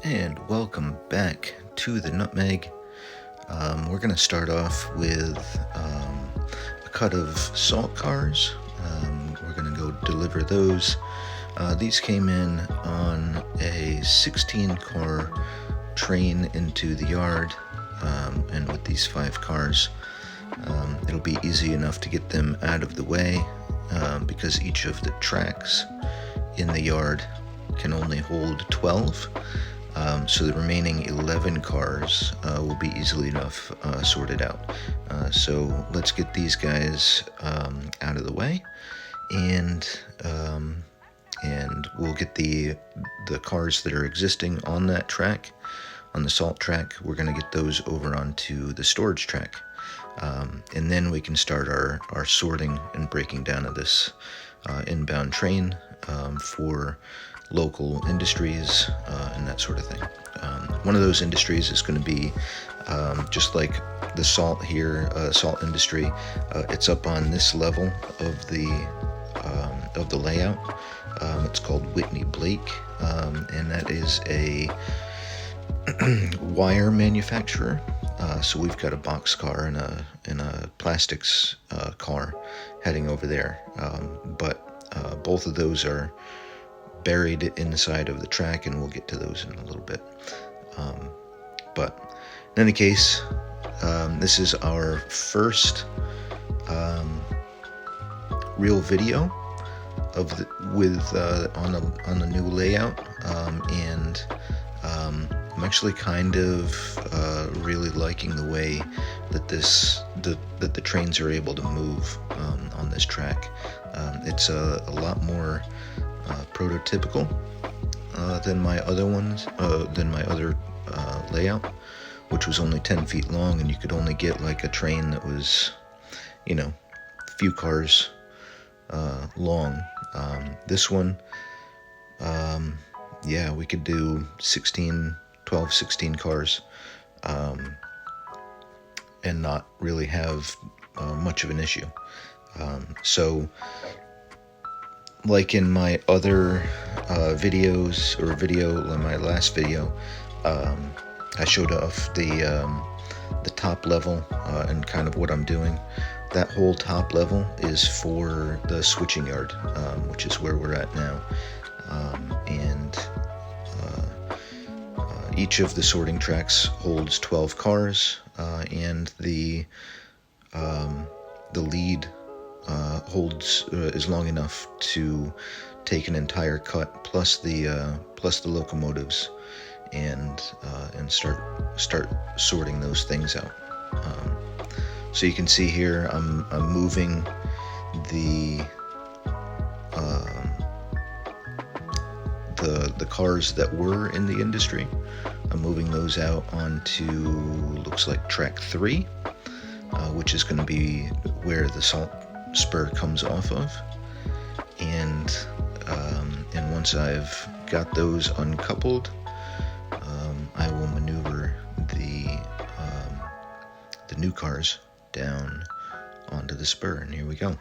And welcome back to the Nutmeg. We're going to start off with a cut of salt cars. We're going to go deliver those. These came in on a 16-car train into the yard, and with these 5 cars, it'll be easy enough to get them out of the way because each of the tracks in the yard can only hold 12. So the remaining 11 cars will be easily enough sorted out. So let's get these guys out of the way, and we'll get the cars that are existing on that track, on the salt track. We're going to get those over onto the storage track, and then we can start our sorting and breaking down of this inbound train for local industries and that sort of thing. One of those industries is going to be just like the salt here, salt industry. It's up on this level of the layout. It's called Whitney Blake, and that is a wire manufacturer. So we've got a box car and a plastics car heading over there, but both of those are buried inside of the track, and we'll get to those in a little bit. But in any case, this is our first real video of on the new layout, and I'm actually kind of really liking the way that the trains are able to move on this track. It's a lot more prototypical than my other layout, which was only 10 feet long, and you could only get like a train that was, a few cars long. This one, we could do 16 cars and not really have much of an issue. So like in my other videos, or in my last video, I showed off the top level and kind of what I'm doing. That whole top level is for the switching yard, which is where we're at now. And each of the sorting tracks holds 12 cars, and the lead is long enough to take an entire cut plus the locomotives, and start sorting those things out. So you can see here I'm moving the cars that were in the industry. I'm moving those out onto, looks like track 3, which is going to be where the salt spur comes off of, and once I've got those uncoupled, I will maneuver the new cars down onto the spur, and here we go.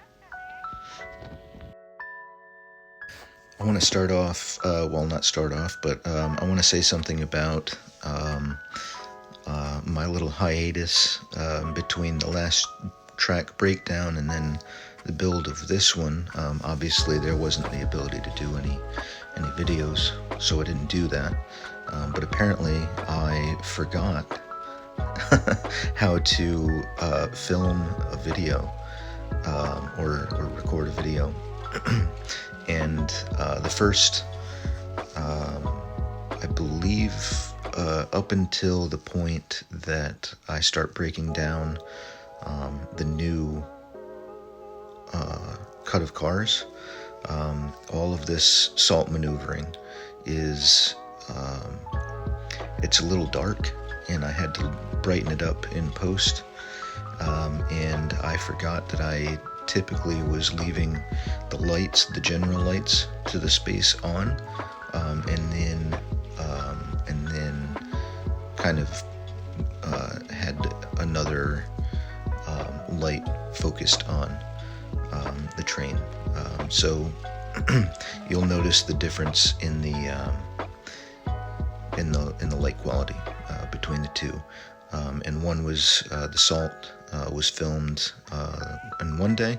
I want to start off, not start off, but I want to say something about my little hiatus between the last track breakdown and then the build of this one. Obviously there wasn't the ability to do any videos, so I didn't do that. But apparently I forgot how to film a video or record a video. And the first, I believe, up until the point that I start breaking down the new cut of cars, all of this salt maneuvering is it's a little dark, and I had to brighten it up in post, and I forgot that I typically was leaving the lights, the general lights, to the space on, and then kind of had another light focused on the train. So you'll notice the difference in in the light quality between the two. And one was the salt was filmed in one day,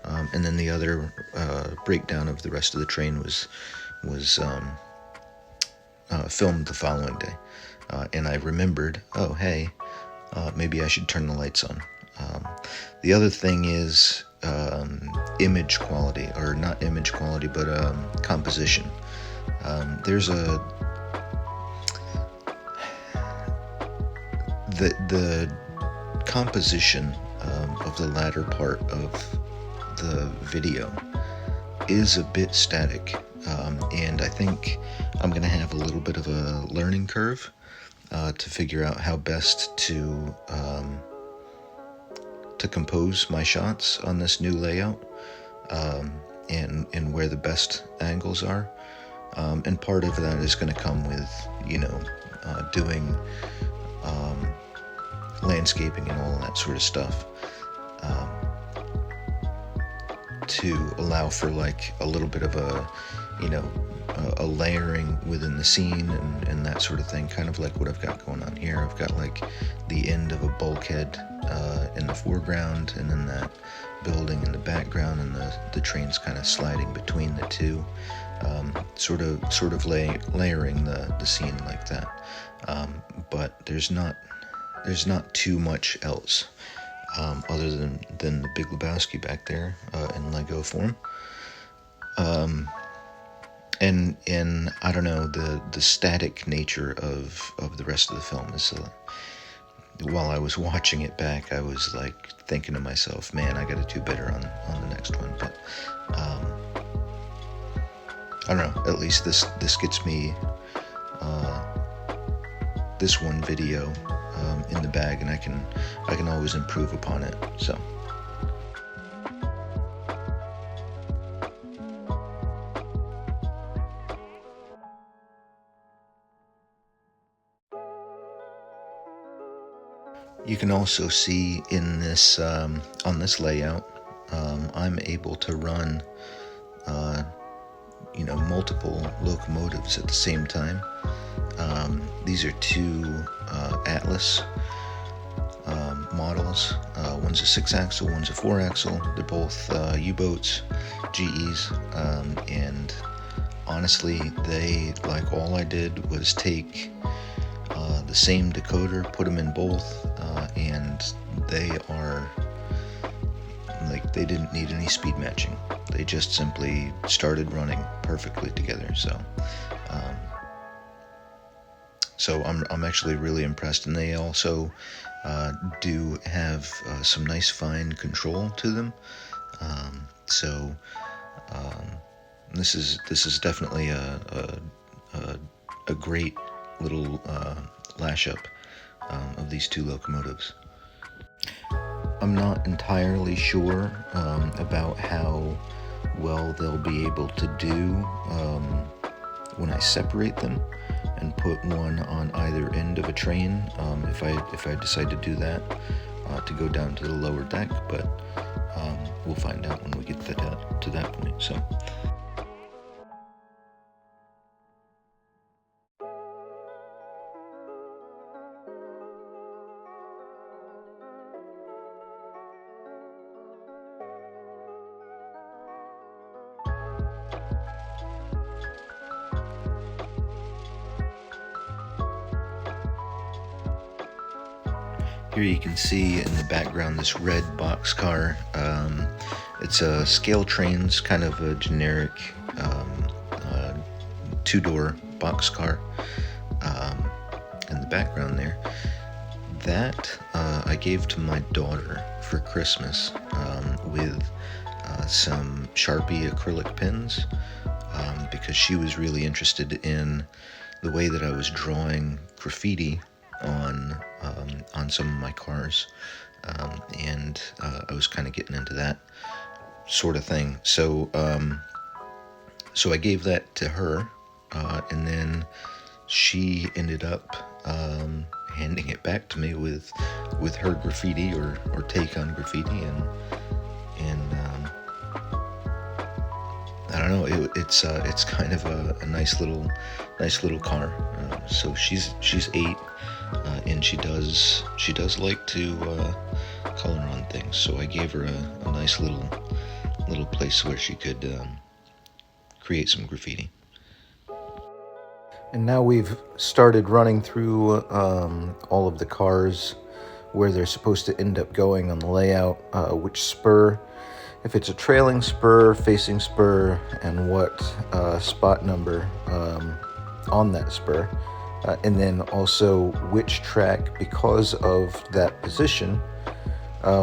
and then the other breakdown of the rest of the train was filmed the following day. And I remembered, oh hey, maybe I should turn the lights on. The other thing is image quality, or not image quality, but composition. There's the composition of the latter part of the video is a bit static, and I think I'm going to have a little bit of a learning curve to figure out how best to compose my shots on this new layout, and where the best angles are. And part of that is going to come with, doing landscaping and all of that sort of stuff, to allow for like a little bit of a layering within the scene and that sort of thing, kind of like what I've got going on here. I've got like the end of a bulkhead in the foreground, and then that building in the background, and the train's kind of sliding between the two, sort of layering the scene like that. But there's not too much else other than the Big Lebowski back there in Lego form. And I don't know, the static nature of the rest of the film is, while I was watching it back, I was like thinking to myself, man, I gotta do better on the next one. But I don't know, at least this gets me this one video in the bag, and I can always improve upon it. So you can also see in this on this layout, I'm able to run multiple locomotives at the same time. These are two Atlas models. One's a 6-axle, one's a 4-axle. They're both U-boats, GEs, and honestly, all I did was take the same decoder, put them in both, and they are they didn't need any speed matching. They just simply started running perfectly together. So I'm actually really impressed, and they also do have some nice fine control to them. This is definitely a great little lash up of these two locomotives. I'm not entirely sure about how well they'll be able to do when I separate them and put one on either end of a train, if I decide to do that, to go down to the lower deck, but we'll find out when we get to that point. So here you can see in the background this red boxcar. It's a Scale Trains, kind of a generic two-door boxcar in the background there. That I gave to my daughter for Christmas with some Sharpie acrylic pens, because she was really interested in the way that I was drawing graffiti on some of my cars, and I was kind of getting into that sort of thing. So I gave that to her, and then she ended up handing it back to me with her graffiti or take on graffiti, and I don't know. It's kind of a nice little car. So she's 8, and she does like to color on things. So I gave her a nice little place where she could create some graffiti. And now we've started running through all of the cars where they're supposed to end up going on the layout, which spur, if it's a trailing spur, facing spur, and what spot number on that spur. And then also which track, because of that position,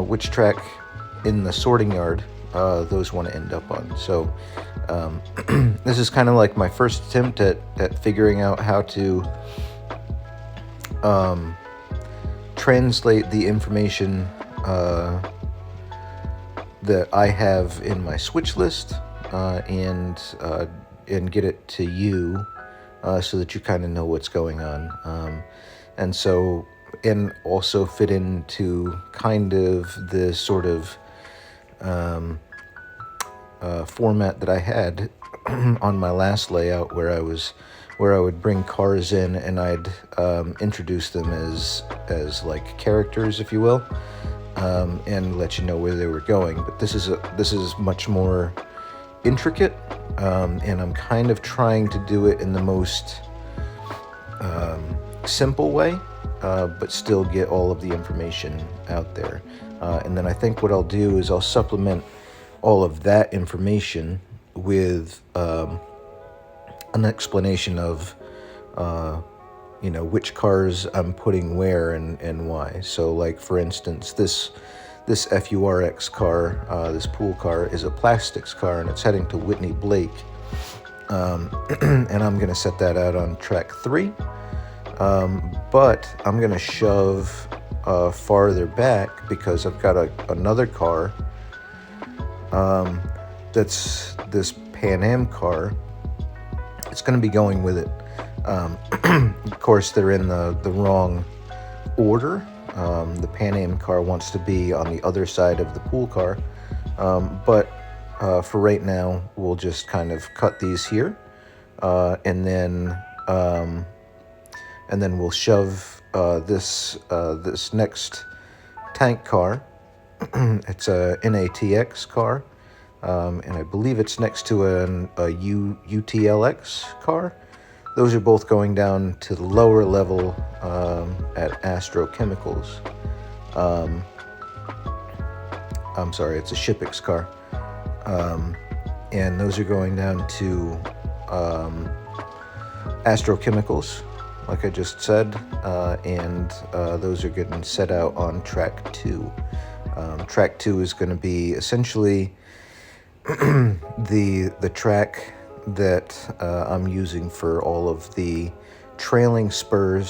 which track in the sorting yard those want to end up on. So this is kind of like my first attempt at figuring out how to translate the information that I have in my switch list and get it to you so that you kind of know what's going on. And also fit into kind of the sort of format that I had on my last layout, where I would bring cars in and I'd introduce them as like characters, if you will, and let you know where they were going. But this is much more intricate, and I'm kind of trying to do it in the most simple way, but still get all of the information out there. And then I think what I'll do is I'll supplement all of that information with an explanation of which cars I'm putting where and why. So like, for instance, this FURX car, this pool car, is a plastics car, and it's heading to Whitney Blake, and I'm going to set that out on track 3, but I'm going to shove farther back because I've got another car that's this Pan Am car. It's going to be going with it. Of course, they're in the wrong order. The Pan Am car wants to be on the other side of the pool car, but for right now, we'll just kind of cut these here, and then we'll shove this next tank car. It's a NATX car, and I believe it's next to a UTLX car. Those are both going down to the lower level at Astrochemicals. I'm sorry, it's a Shipix car. And those are going down to Astrochemicals, like I just said, and those are getting set out on track 2. Track 2 is going to be essentially the track that I'm using for all of the trailing spur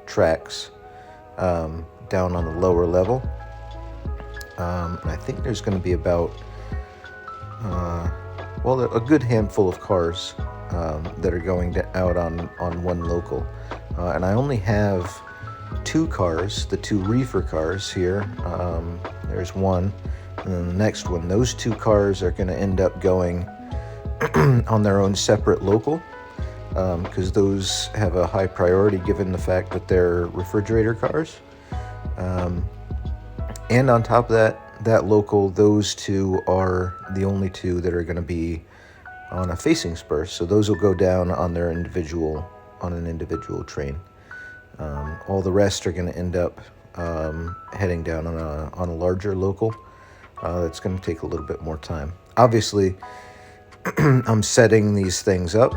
tracks down on the lower level. And I think there's going to be about a good handful of cars that are going out on one local, and I only have 2 cars, the 2 reefer cars here. There's one, and then the next one. Those 2 cars are going to end up going on their own separate local, because those have a high priority given the fact that they're refrigerator cars. And on top of that local, those 2 are the only 2 that are going to be on a facing spur. So those will go down on an individual train. All the rest are going to end up heading down on a larger local. That's going to take a little bit more time. Obviously, I'm setting these things up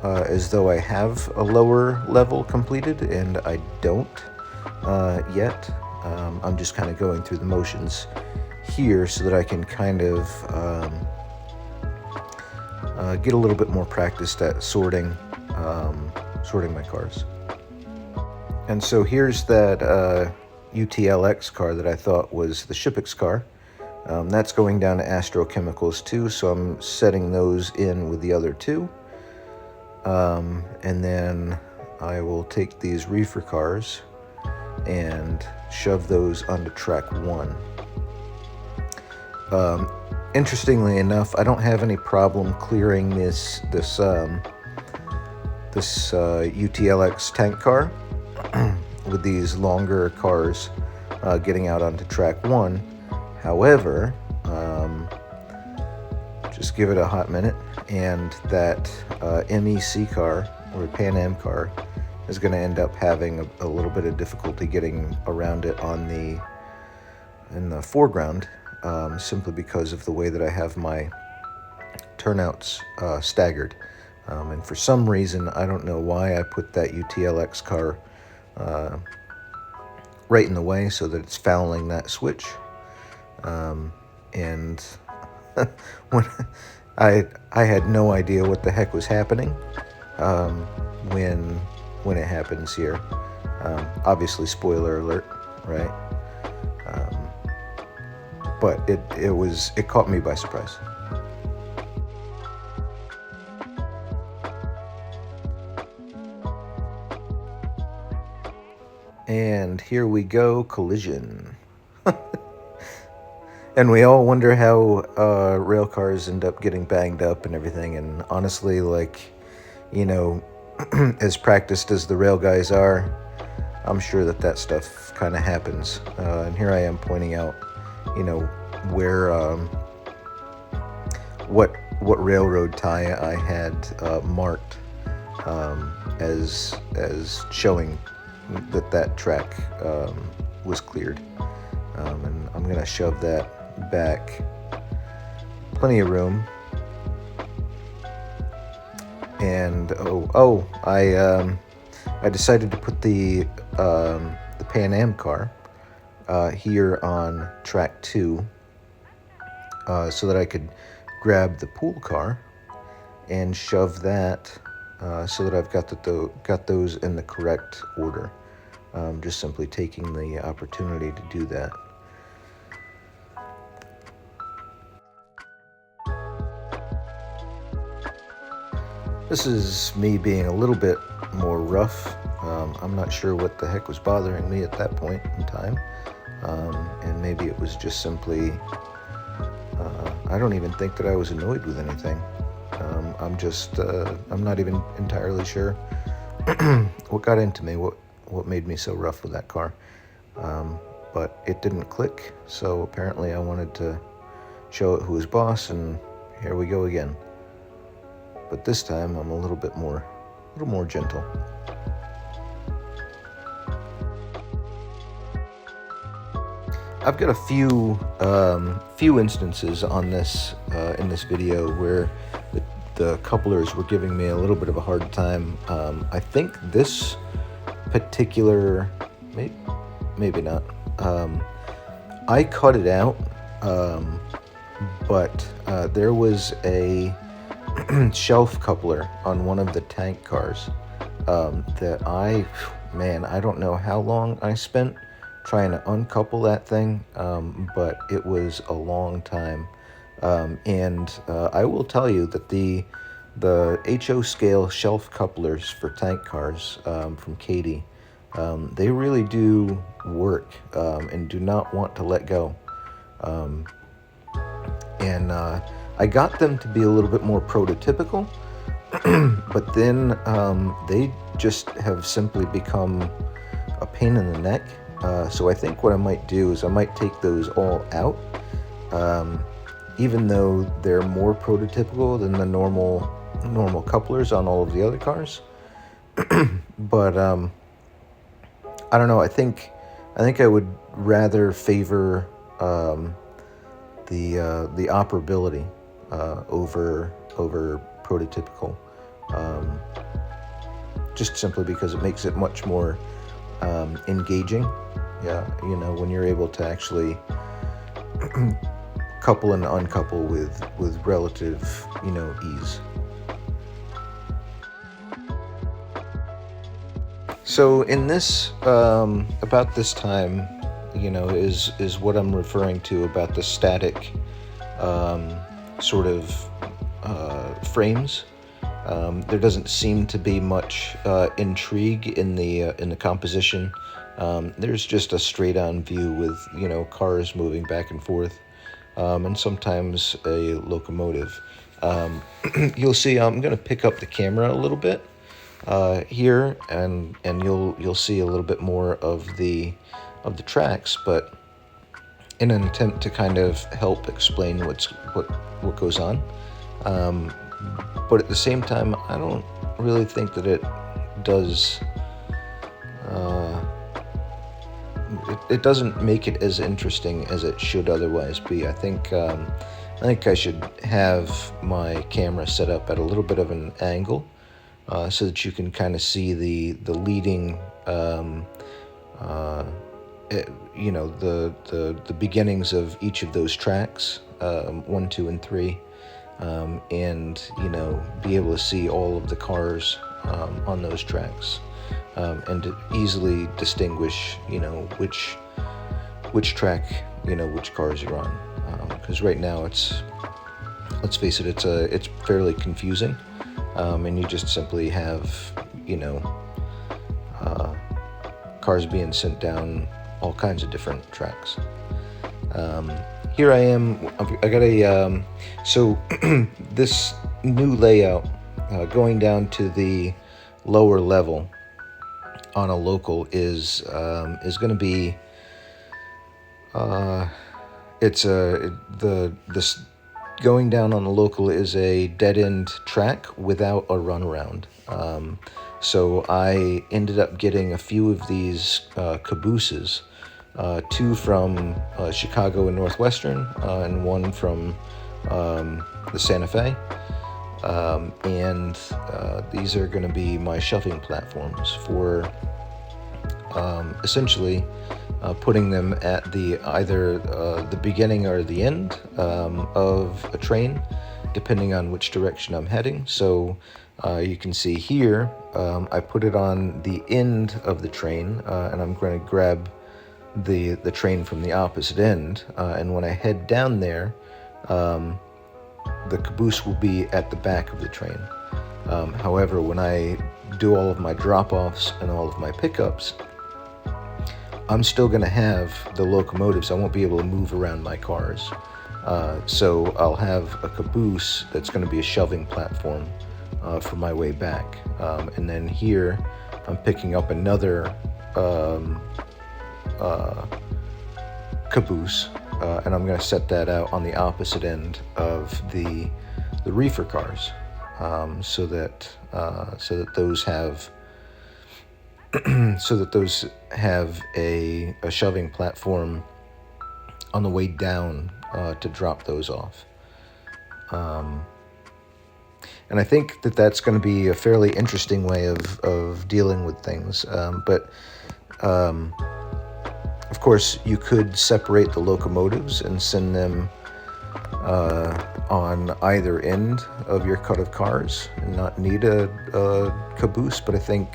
as though I have a lower level completed, and I don't yet. I'm just kind of going through the motions here so that I can kind of get a little bit more practiced at sorting my cars. And so here's that UTLX car that I thought was the Shipix car. That's going down to Astrochemicals too, so I'm setting those in with the other 2. And then I will take these reefer cars and shove those onto track 1. Interestingly enough, I don't have any problem clearing this UTLX tank car with these longer cars getting out onto track 1. However, just give it a hot minute, and that MEC car, or Pan Am car, is going to end up having a little bit of difficulty getting around it in the foreground, simply because of the way that I have my turnouts staggered. And for some reason, I don't know why, I put that UTLX car right in the way so that it's fouling that switch. And when I had no idea what the heck was happening when it happens here. Obviously, spoiler alert, right? But it caught me by surprise. And here we go, collision. And we all wonder how rail cars end up getting banged up and everything. And honestly, like, you know, as practiced as the rail guys are, I'm sure that stuff kind of happens. And here I am pointing out, you know, where what railroad tie I had marked as showing that track was cleared. And I'm gonna shove that back. Plenty of room. And I decided to put the Pan Am car here on track 2, so that I could grab the pool car and shove that so that I've got those in the correct order. Just simply taking the opportunity to do that. This is me being a little bit more rough. I'm not sure what the heck was bothering me at that point in time. And maybe it was just simply, I don't even think that I was annoyed with anything. I'm not even entirely sure what got into me, what made me so rough with that car. But it didn't click, so apparently I wanted to show it who was boss, and here we go again. But this time I'm a little more gentle. I've got a few instances on this in this video where the couplers were giving me a little bit of a hard time. I think this particular, maybe not. I cut it out, but there was a shelf coupler on one of the tank cars that I don't know how long I spent trying to uncouple that thing, but it was a long time. And I will tell you that the HO scale shelf couplers for tank cars from Katie, they really do work and do not want to let go. And I got them to be a little bit more prototypical, but then they just have simply become a pain in the neck. So I think what I might do is I might take those all out, even though they're more prototypical than the normal couplers on all of the other cars. But I don't know. I think I would rather favor the operability over prototypical, just simply because it makes it much more engaging. Yeah, you know, when you're able to actually couple and uncouple with relative, ease. So in this, about this time, is what I'm referring to about the static sort of frames. There doesn't seem to be much intrigue in the composition. There's just a straight-on view with cars moving back and forth. and sometimes a locomotive. You'll see I'm going to pick up the camera a little bit here, and you'll see a little bit more of the tracks, but in an attempt to kind of help explain what goes on. But at the same time, I don't really think that it does. It doesn't make it as interesting as it should otherwise be. I think I should have my camera set up at a little bit of an angle, so that you can kind of see the leading, the beginnings of each of those tracks, 1, 2, and 3, and be able to see all of the cars on those tracks, and to easily distinguish which track which cars are on, because right now let's face it, it's fairly confusing, and you just simply have cars being sent down all kinds of different tracks. Here I am. I got a so this new layout, going down to the lower level on a local is going to be this going down on the local is a dead end track without a runaround. So I ended up getting a few of these cabooses, 2 from Chicago and Northwestern, and 1 from the Santa Fe. And these are going to be my shoving platforms for essentially putting them at either the beginning or the end of a train, depending on which direction I'm heading. So you can see here, I put it on the end of the train, and I'm going to grab the train from the opposite end, and when I head down there, the caboose will be at the back of the train. However, when I do all of my drop-offs and all of my pickups, I'm still going to have the locomotives. I won't be able to move around my cars. So I'll have a caboose that's going to be a shoving platform for my way back. And then here, I'm picking up another caboose, and I'm going to set that out on the opposite end of the reefer cars, so that those have a shoving platform on the way down to drop those off. And I think that that's going to be a fairly interesting way of dealing with things. But of course, you could separate the locomotives and send them on either end of your cut of cars and not need a caboose. But I think,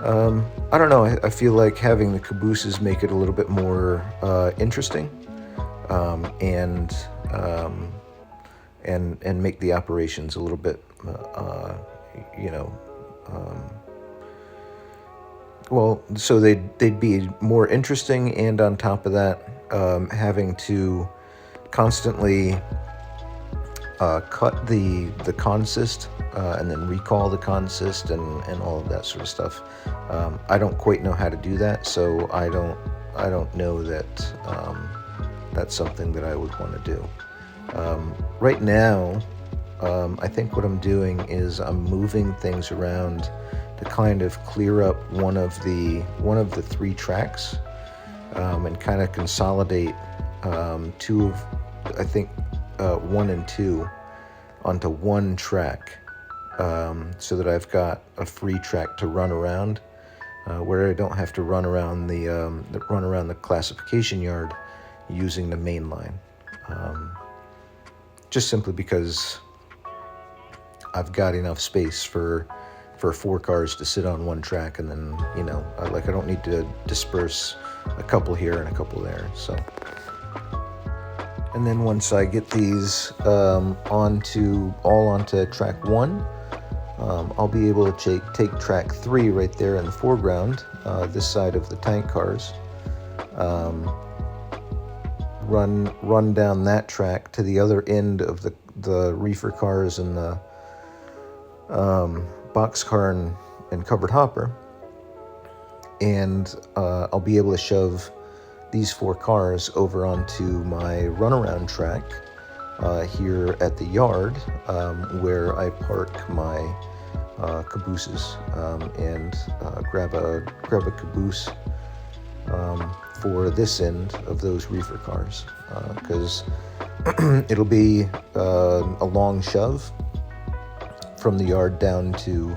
I don't know, I feel like having the cabooses make it a little bit more interesting, and make the operations a little bit, well, so they'd be more interesting, and on top of that, having to constantly cut the consist, and then recall the consist, and all of that sort of stuff. I don't quite know how to do that, so I don't know that that's something that I would want to do. Right now, I think what I'm doing is I'm moving things around to kind of clear up one of the 3 tracks, and kind of consolidate 2 of, I think, 1 and 2 onto one track, so that I've got a free track to run around, where I don't have to run around the classification yard using the main line, just simply because I've got enough space for 4 cars to sit on one track, and then I don't need to disperse a couple here and a couple there. So, and then once I get these onto track 1, I'll be able to take track 3 right there in the foreground, this side of the tank cars, run down that track to the other end of the reefer cars and the boxcar and covered hopper, and I'll be able to shove these 4 cars over onto my runaround track here at the yard, where I park my cabooses, and grab a caboose for this end of those reefer cars, because it'll be a long shove from the yard down to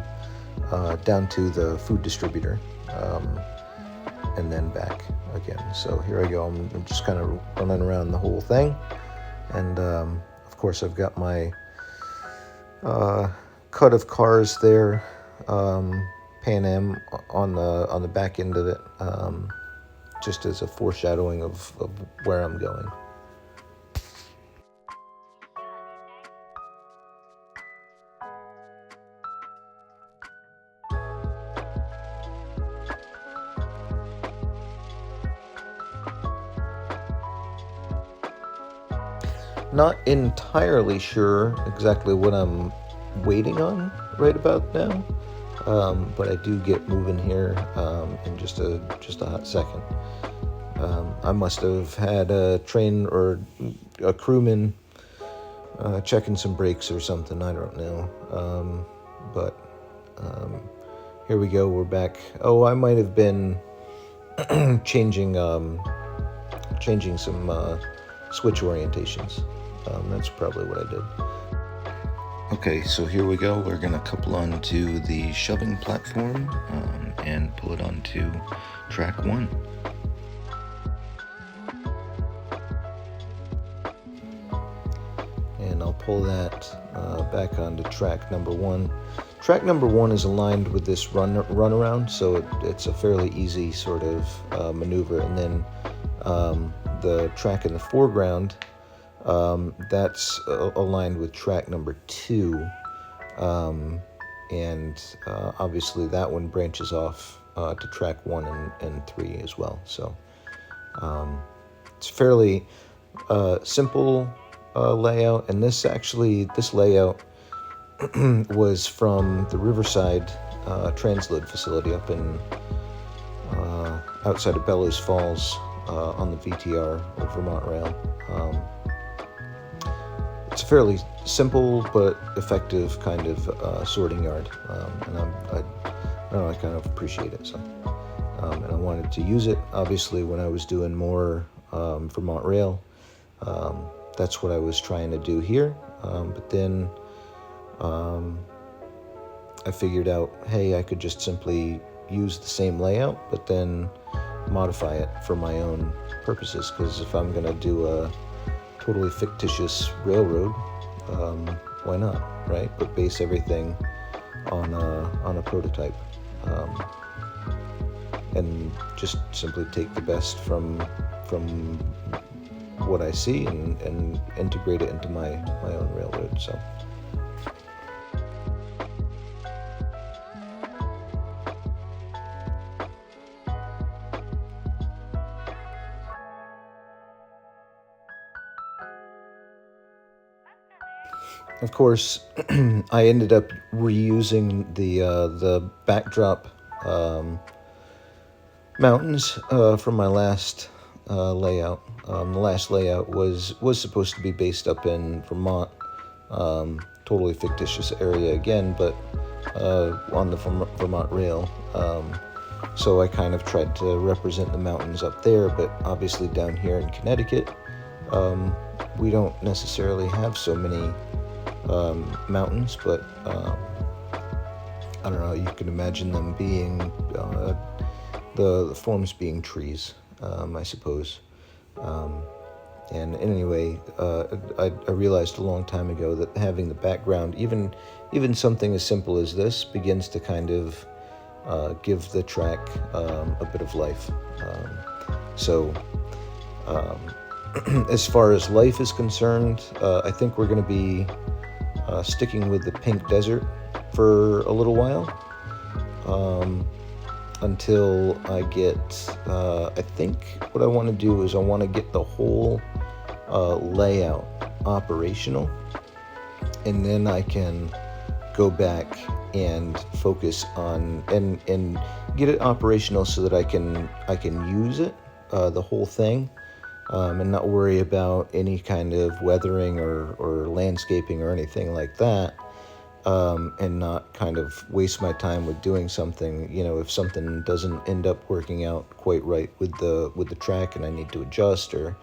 the food distributor, and then back again. So here I go. I'm just kind of running around the whole thing, and of course I've got my cut of cars there, Pan Am on the back end of it, just as a foreshadowing of where I'm going. Not entirely sure exactly what I'm waiting on right about now, but I do get moving here in just a hot second. I must have had a train or a crewman checking some brakes or something. I don't know, but here we go. We're back. Oh, I might have been changing some switch orientations. That's probably what I did. Okay, so here we go. We're going to couple onto the shoving platform and pull it onto track 1. And I'll pull that back onto track number 1. Track number 1 is aligned with this runaround, so it's a fairly easy sort of maneuver. And then the track in the foreground, that's aligned with track number 2, and obviously that one branches off to track 1 and 3 as well. So it's fairly simple layout, and this layout was from the Riverside transload facility up in outside of Bellows Falls on the VTR or Vermont Rail. It's a fairly simple but effective kind of sorting yard, and I don't know, I kind of appreciate it. So, and I wanted to use it obviously when I was doing more Vermont Rail. That's what I was trying to do here, but then I figured out, hey, I could just simply use the same layout, but then modify it for my own purposes. Because if I'm going to do a totally fictitious railroad, why not, right? But base everything on a prototype, and just simply take the best from what I see and integrate it into my own railroad. So. Of course, I ended up reusing the backdrop mountains from my last layout. The last layout was supposed to be based up in Vermont, totally fictitious area again, but on the Vermont Rail. So I kind of tried to represent the mountains up there, but obviously down here in Connecticut, we don't necessarily have so many mountains, but I don't know, you can imagine them being the forms being trees, I suppose. And anyway, I realized a long time ago that having the background, even something as simple as this, begins to kind of give the track a bit of life. So as far as life is concerned, I think we're going to be sticking with the pink desert for a little while, until I get, I think what I want to do is I want to get the whole layout operational, and then I can go back and focus on and get it operational so that I can use it, the whole thing, and not worry about any kind of weathering or landscaping or anything like that, and not kind of waste my time with doing something, if something doesn't end up working out quite right with the track and I need to adjust or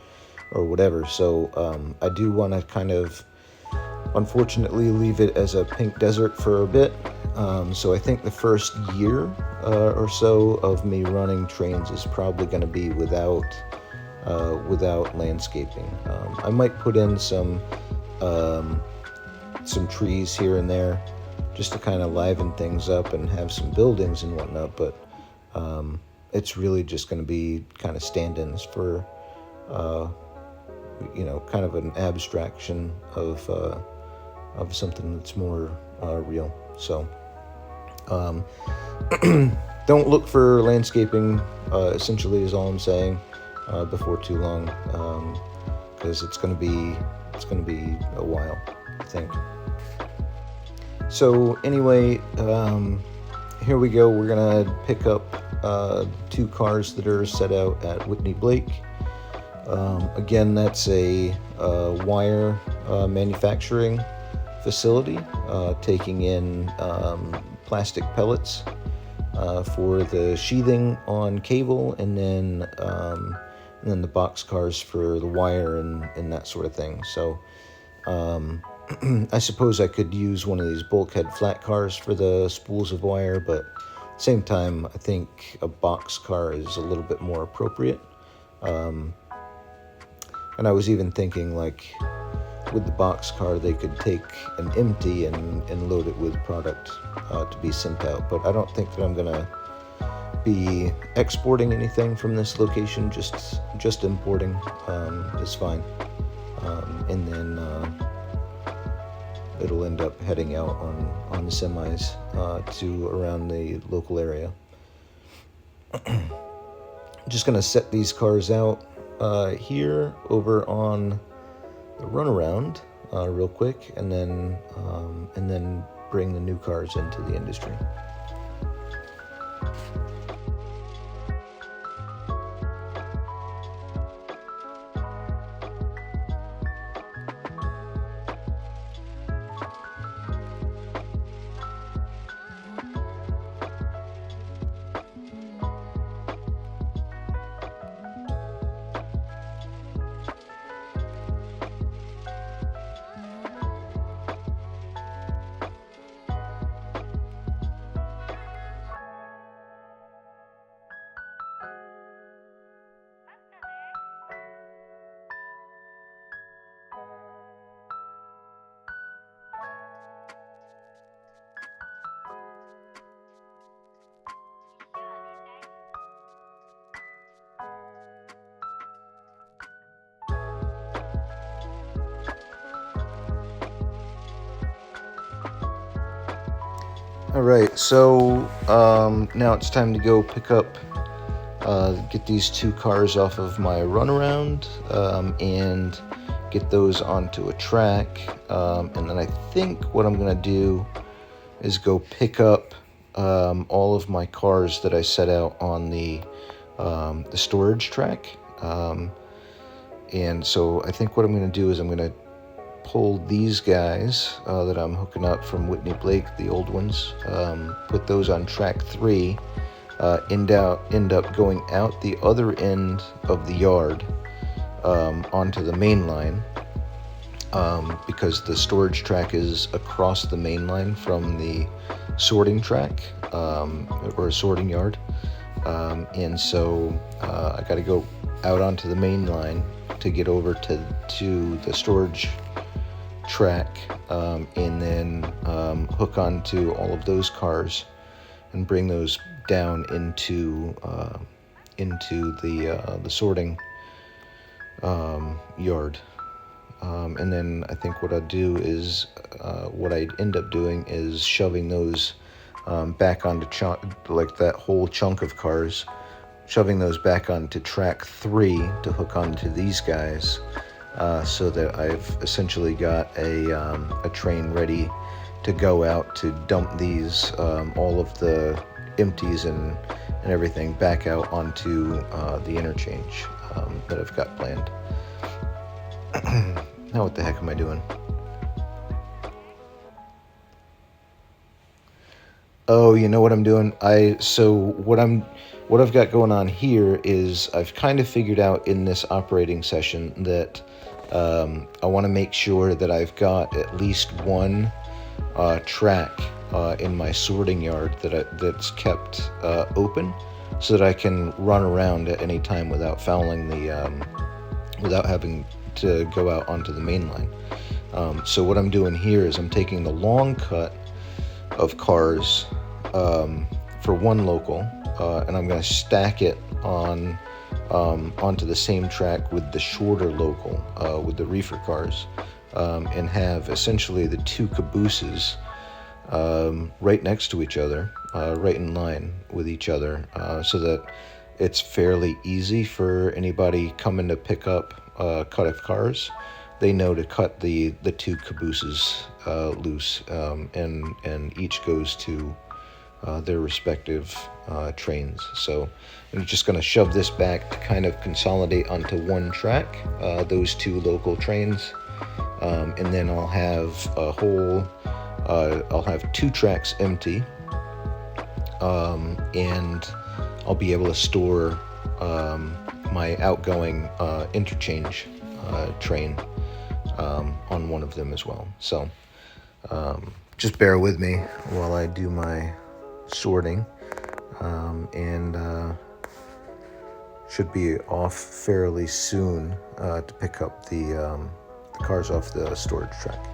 whatever. So I do want to kind of, unfortunately, leave it as a pink desert for a bit. So I think the first year or so of me running trains is probably going to be without landscaping. I might put in some trees here and there just to kind of liven things up and have some buildings and whatnot, but it's really just going to be kind of stand-ins for kind of an abstraction of something that's more real. So don't look for landscaping, essentially, is all I'm saying, before too long, because it's going to be a while, I think. So anyway, here we go. We're gonna pick up 2 cars that are set out at Whitney Blake. Again, that's a wire manufacturing facility, taking in plastic pellets for the sheathing on cable, and then the box cars for the wire and that sort of thing. So I suppose I could use one of these bulkhead flat cars for the spools of wire, but at the same time, I think a box car is a little bit more appropriate. And I was even thinking, like, with the box car, they could take an empty and load it with product to be sent out. But I don't think that I'm going to be exporting anything from this location, just importing is fine. And then it'll end up heading out on the semis to around the local area. Just going to set these cars out here over on the runaround real quick, and then bring the new cars into the industry. All right, so now it's time to go pick up, get these 2 cars off of my runaround, and get those onto a track. And then I think what I'm going to do is go pick up all of my cars that I set out on the storage track. And so I think what I'm going to do is I'm going to pull these guys that I'm hooking up from Whitney Blake, the old ones, put those on track 3, end up going out the other end of the yard onto the main line, because the storage track is across the main line from the sorting track, or sorting yard, and so I got to go out onto the main line to get over to the storage track, and then hook onto all of those cars and bring those down into the sorting yard. And then I think what I'd do is what I'd end up doing is shoving those back onto like that whole chunk of cars, shoving those back onto track 3 to hook onto these guys, so that I've essentially got a train ready to go out to dump these, all of the empties and everything back out onto the interchange that I've got planned. Now what the heck am I doing? Oh, you know what I'm doing? What I've got going on here is I've kind of figured out in this operating session that I want to make sure that I've got at least one track in my sorting yard that's kept open, so that I can run around at any time without fouling without having to go out onto the main line. So what I'm doing here is I'm taking the long cut of cars for one local, and I'm going to stack it onto the same track with the shorter local with the reefer cars, and have essentially the two cabooses right next to each other, right in line with each other, so that it's fairly easy for anybody coming to pick up a cut of cars. They know to cut the two cabooses loose, and each goes to their respective trains. So I'm just going to shove this back to kind of consolidate onto one track, those two local trains, and then I'll have I'll have two tracks empty, and I'll be able to store my outgoing interchange train on one of them as well. So just bear with me while I do my sorting, and should be off fairly soon to pick up the cars off the storage track.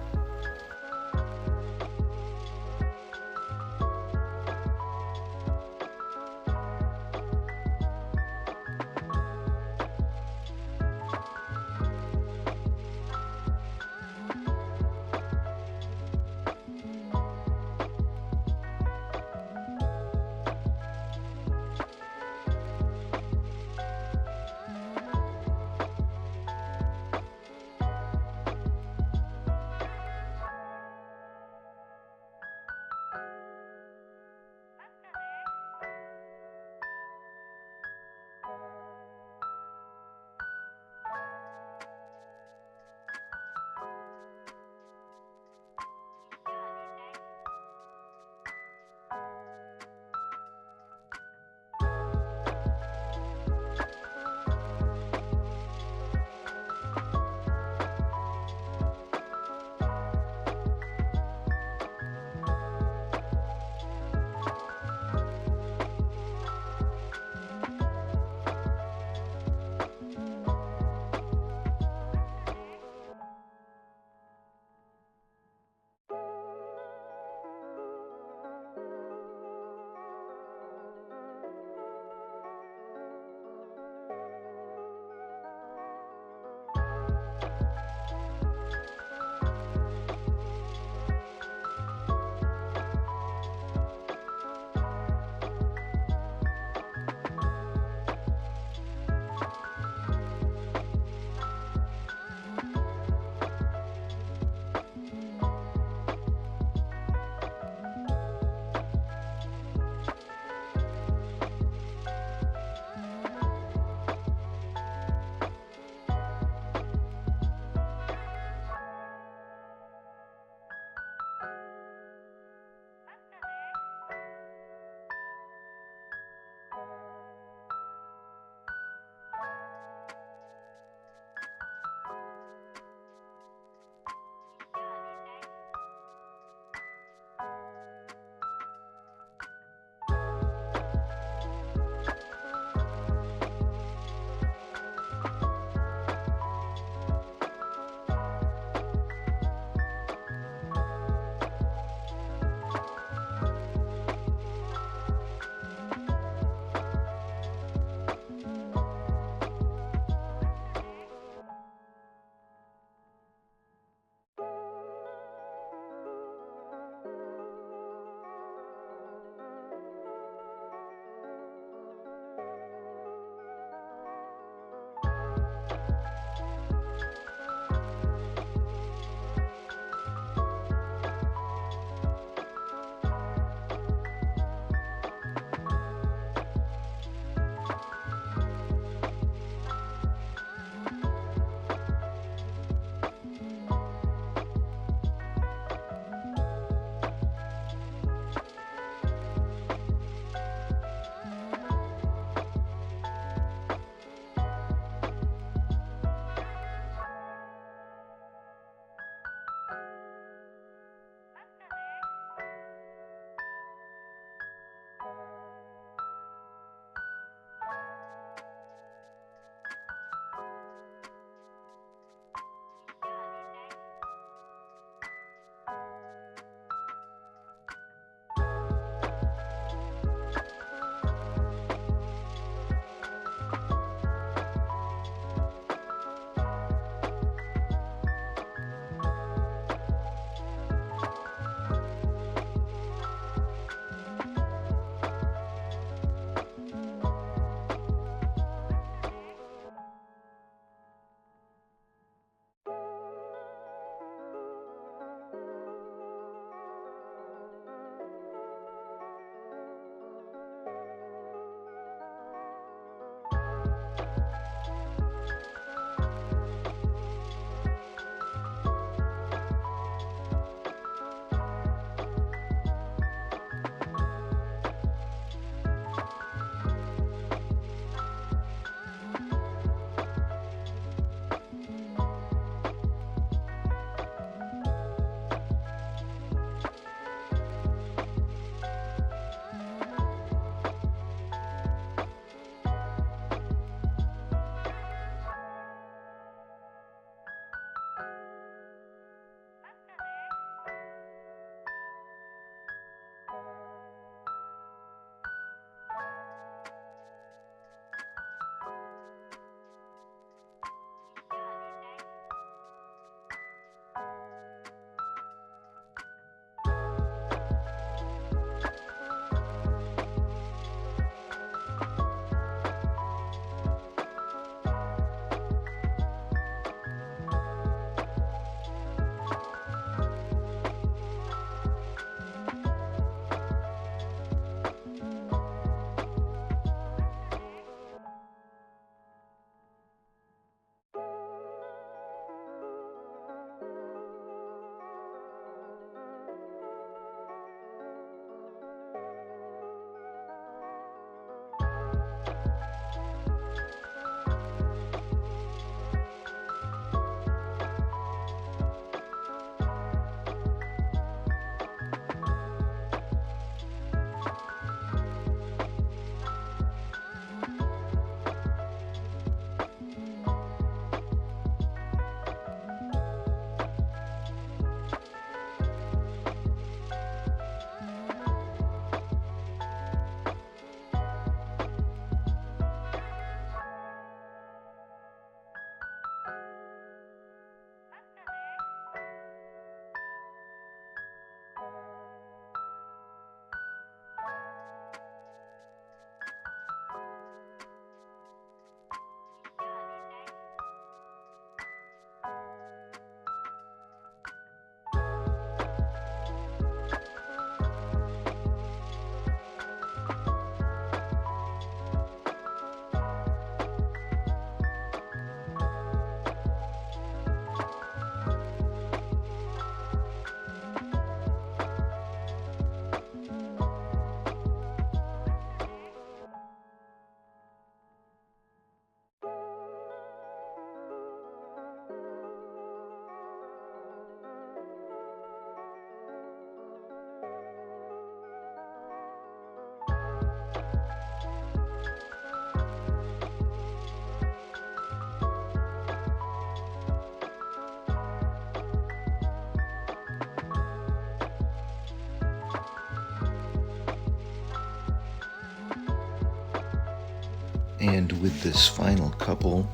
And with this final couple,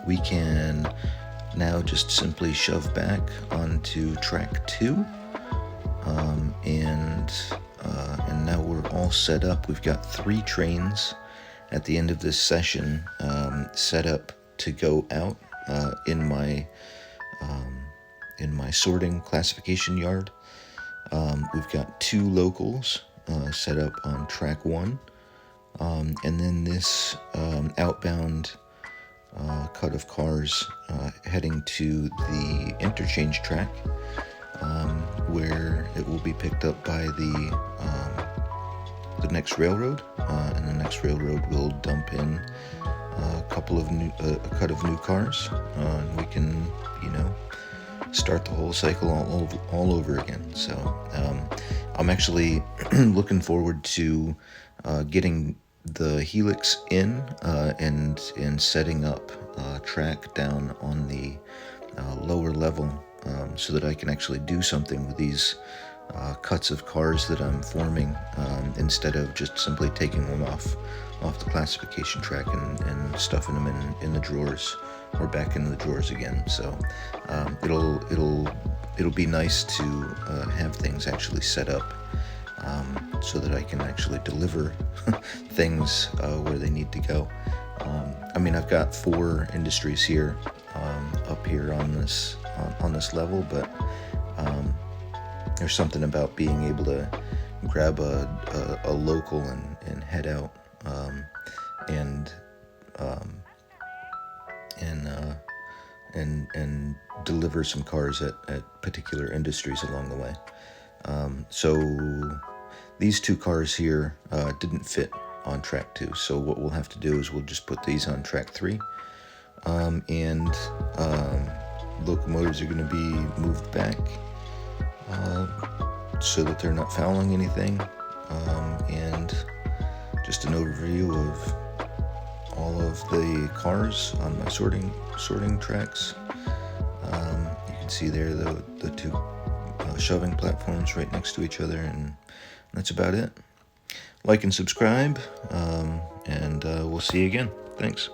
we can now just simply shove back onto track 2, and now we're all set up. We've got 3 trains at the end of this session set up to go out in my sorting classification yard. We've got 2 locals set up on track 1, and then this outbound cut of cars heading to the interchange track, where it will be picked up by the next railroad, and the next railroad will dump in a cut of new cars, and we can, start the whole cycle all over again. So I'm actually looking forward to getting the helix in and setting up track down on the lower level, so that I can actually do something with these cuts of cars that I'm forming, instead of just simply taking them off the classification track and stuffing them in the drawers or back into the drawers again. So it'll be nice to have things actually set up, so that I can actually deliver things where they need to go. I've got 4 industries here, up here on this level, but there's something about being able to grab a local and head out, and deliver some cars at particular industries along the way. So these 2 cars here didn't fit on track 2, so what we'll have to do is we'll just put these on track 3, and locomotives are going to be moved back so that they're not fouling anything, and just an overview of all of the cars on my sorting tracks. You can see there the 2 shoving platforms right next to each other, and that's about it. Like and subscribe, and we'll see you again. Thanks.